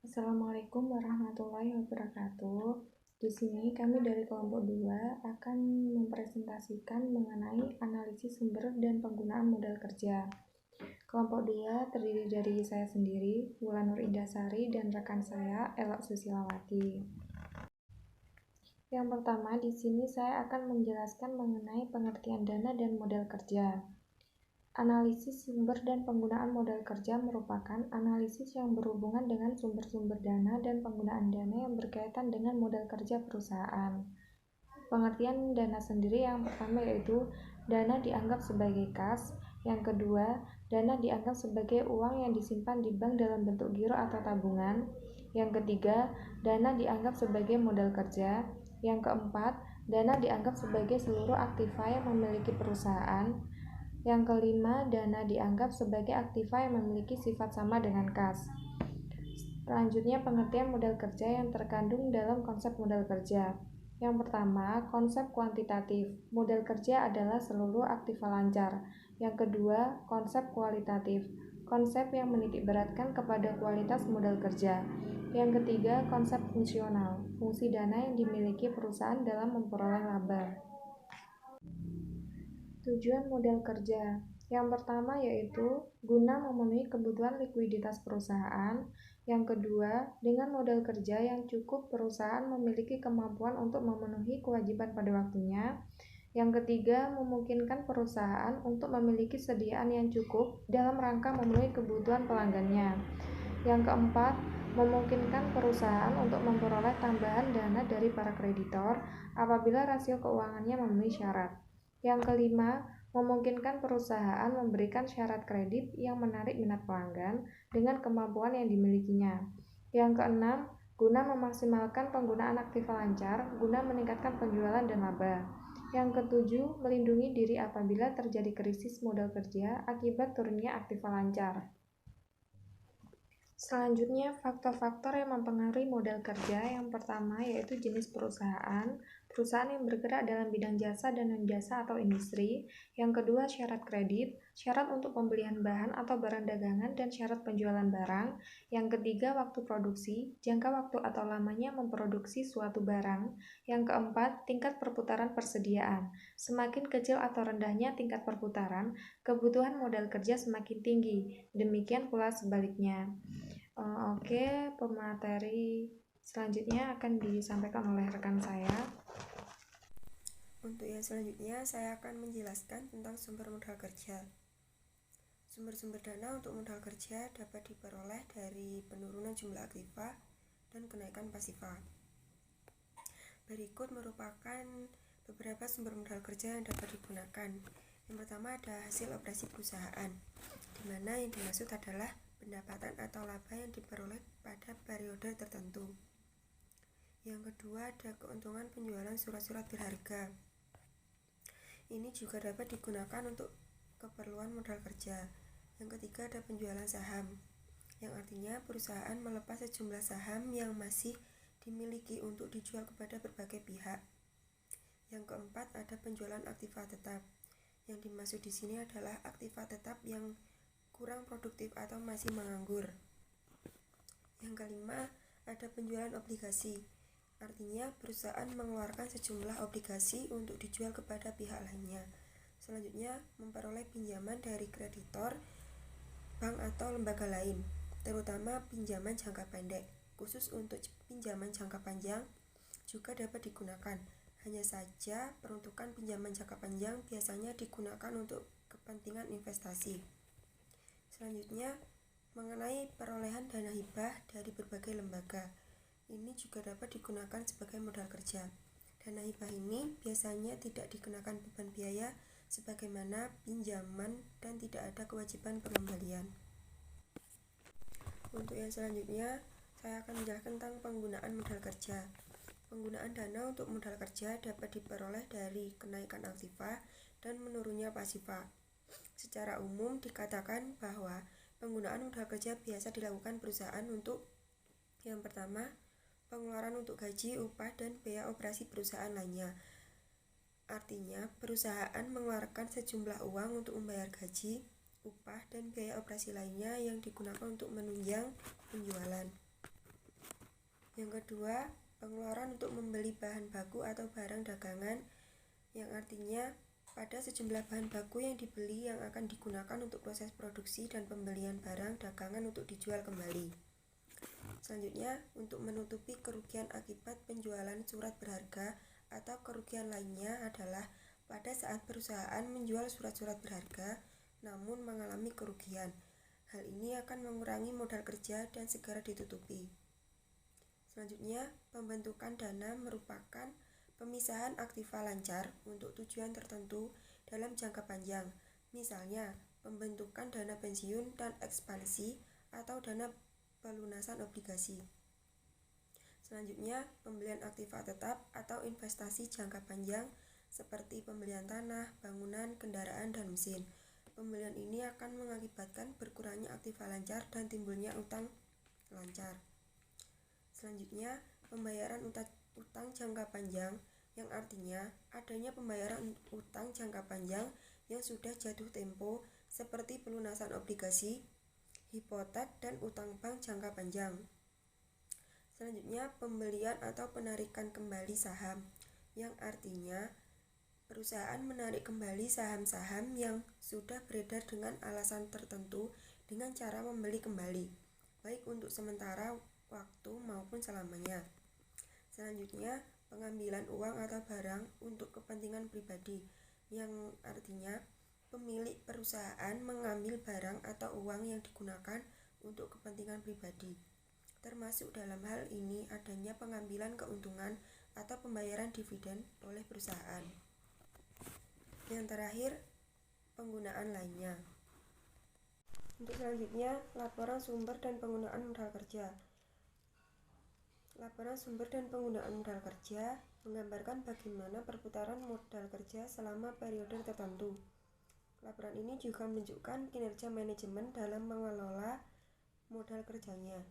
Assalamualaikum warahmatullahi wabarakatuh. Di sini kami dari kelompok 2 akan mempresentasikan mengenai analisis sumber dan penggunaan modal kerja. Kelompok 2 terdiri dari saya sendiri, Wulan Nur Indasari, dan rekan saya, Elok Susilawati. Yang pertama, di sini saya akan menjelaskan mengenai pengertian dana dan modal kerja. Analisis sumber dan penggunaan modal kerja merupakan analisis yang berhubungan dengan sumber-sumber dana dan penggunaan dana yang berkaitan dengan modal kerja perusahaan. Pengertian dana sendiri yang pertama yaitu dana dianggap sebagai kas, yang kedua, dana dianggap sebagai uang yang disimpan di bank dalam bentuk giro atau tabungan, yang ketiga, dana dianggap sebagai modal kerja, yang keempat, dana dianggap sebagai seluruh aktiva yang memiliki perusahaan, yang kelima, dana dianggap sebagai aktiva yang memiliki sifat sama dengan kas. Selanjutnya, pengertian modal kerja yang terkandung dalam konsep modal kerja. Yang pertama, konsep kuantitatif. Modal kerja adalah seluruh aktiva lancar. Yang kedua, konsep kualitatif. Konsep yang menitikberatkan kepada kualitas modal kerja. Yang ketiga, konsep fungsional. Fungsi dana yang dimiliki perusahaan dalam memperoleh laba. Tujuan modal kerja yang pertama yaitu guna memenuhi kebutuhan likuiditas perusahaan. Yang kedua, dengan modal kerja yang cukup, perusahaan memiliki kemampuan untuk memenuhi kewajiban pada waktunya. Yang ketiga, memungkinkan perusahaan untuk memiliki sediaan yang cukup dalam rangka memenuhi kebutuhan pelanggannya. Yang keempat, memungkinkan perusahaan untuk memperoleh tambahan dana dari para kreditor apabila rasio keuangannya memenuhi syarat. Yang kelima, memungkinkan perusahaan memberikan syarat kredit yang menarik minat pelanggan dengan kemampuan yang dimilikinya. Yang keenam, guna memaksimalkan penggunaan aktiva lancar guna meningkatkan penjualan dan laba. Yang ketujuh, melindungi diri apabila terjadi krisis modal kerja akibat turunnya aktiva lancar. Selanjutnya, faktor-faktor yang mempengaruhi modal kerja. Yang pertama yaitu jenis perusahaan, perusahaan yang bergerak dalam bidang jasa dan non-jasa atau industri. Yang kedua, syarat kredit, syarat untuk pembelian bahan atau barang dagangan dan syarat penjualan barang. Yang ketiga, waktu produksi, jangka waktu atau lamanya memproduksi suatu barang. Yang keempat, tingkat perputaran persediaan. Semakin kecil atau rendahnya tingkat perputaran, kebutuhan modal kerja semakin tinggi. Demikian pula sebaliknya. Oke, pemateri selanjutnya akan disampaikan oleh rekan saya. Untuk yang selanjutnya, saya akan menjelaskan tentang sumber modal kerja. Sumber-sumber dana untuk modal kerja dapat diperoleh dari penurunan jumlah aktiva dan kenaikan pasiva. Berikut merupakan beberapa sumber modal kerja yang dapat digunakan. Yang pertama ada hasil operasi perusahaan, di mana yang dimaksud adalah pendapatan atau laba yang diperoleh pada periode tertentu. Yang kedua ada keuntungan penjualan surat-surat berharga. Ini juga dapat digunakan untuk keperluan modal kerja. Yang ketiga ada penjualan saham, yang artinya perusahaan melepas sejumlah saham yang masih dimiliki untuk dijual kepada berbagai pihak. Yang keempat ada penjualan aktiva tetap. Yang dimaksud di sini adalah aktiva tetap yang kurang produktif atau masih menganggur. Yang kelima ada penjualan obligasi. Artinya perusahaan mengeluarkan sejumlah obligasi untuk dijual kepada pihak lainnya. Selanjutnya memperoleh pinjaman dari kreditor, bank atau lembaga lain, terutama pinjaman jangka pendek. Khusus untuk pinjaman jangka panjang juga dapat digunakan. Hanya saja peruntukan pinjaman jangka panjang biasanya digunakan untuk kepentingan investasi. Selanjutnya mengenai perolehan dana hibah dari berbagai lembaga. Ini juga dapat digunakan sebagai modal kerja. Dana hibah ini biasanya tidak dikenakan beban biaya sebagaimana pinjaman dan tidak ada kewajiban pengembalian. Untuk yang selanjutnya, saya akan menjelaskan tentang penggunaan modal kerja. Penggunaan dana untuk modal kerja dapat diperoleh dari kenaikan aktiva dan menurunnya pasiva. Secara umum dikatakan bahwa penggunaan modal kerja biasa dilakukan perusahaan untuk yang pertama, pengeluaran untuk gaji, upah, dan biaya operasi perusahaan lainnya. Artinya, perusahaan mengeluarkan sejumlah uang untuk membayar gaji, upah, dan biaya operasi lainnya yang digunakan untuk menunjang penjualan. Yang kedua, pengeluaran untuk membeli bahan baku atau barang dagangan, yang artinya pada sejumlah bahan baku yang dibeli yang akan digunakan untuk proses produksi dan pembelian barang dagangan untuk dijual kembali. Selanjutnya, untuk menutupi kerugian akibat penjualan surat berharga atau kerugian lainnya adalah pada saat perusahaan menjual surat-surat berharga namun mengalami kerugian. Hal ini akan mengurangi modal kerja dan segera ditutupi. Selanjutnya, pembentukan dana merupakan pemisahan aktiva lancar untuk tujuan tertentu dalam jangka panjang. Misalnya, pembentukan dana pensiun dan ekspansi atau dana pelunasan obligasi. Selanjutnya, pembelian aktiva tetap atau investasi jangka panjang seperti pembelian tanah, bangunan, kendaraan, dan mesin. Pembelian ini akan mengakibatkan berkurangnya aktiva lancar dan timbulnya utang lancar. Selanjutnya, pembayaran utang jangka panjang, yang artinya adanya pembayaran utang jangka panjang yang sudah jatuh tempo seperti pelunasan obligasi, hipotek, dan utang bank jangka panjang. Selanjutnya, pembelian atau penarikan kembali saham, yang artinya perusahaan menarik kembali saham-saham yang sudah beredar dengan alasan tertentu dengan cara membeli kembali, baik untuk sementara waktu maupun selamanya. Selanjutnya, pengambilan uang atau barang untuk kepentingan pribadi, yang artinya pemilik perusahaan mengambil barang atau uang yang digunakan untuk kepentingan pribadi. Termasuk dalam hal ini adanya pengambilan keuntungan atau pembayaran dividen oleh perusahaan. Yang terakhir, penggunaan lainnya. Untuk selanjutnya, laporan sumber dan penggunaan modal kerja. Laporan sumber dan penggunaan modal kerja menggambarkan bagaimana perputaran modal kerja selama periode tertentu. Laporan ini juga menunjukkan kinerja manajemen dalam mengelola modal kerjanya.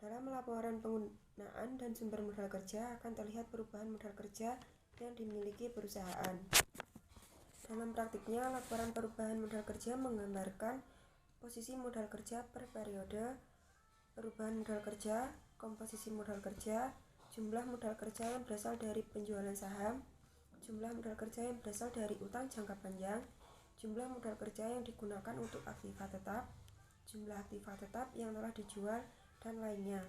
Dalam laporan penggunaan dan sumber modal kerja akan terlihat perubahan modal kerja yang dimiliki perusahaan. Dalam praktiknya, laporan perubahan modal kerja menggambarkan posisi modal kerja per periode, perubahan modal kerja, komposisi modal kerja, jumlah modal kerja yang berasal dari penjualan saham, jumlah modal kerja yang berasal dari utang jangka panjang, jumlah modal kerja yang digunakan untuk aktiva tetap, jumlah aktiva tetap yang telah dijual, dan lainnya.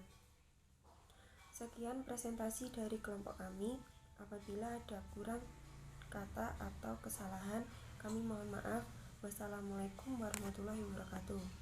Sekian presentasi dari kelompok kami. Apabila ada kurang kata atau kesalahan, kami mohon maaf. Wassalamualaikum warahmatullahi wabarakatuh.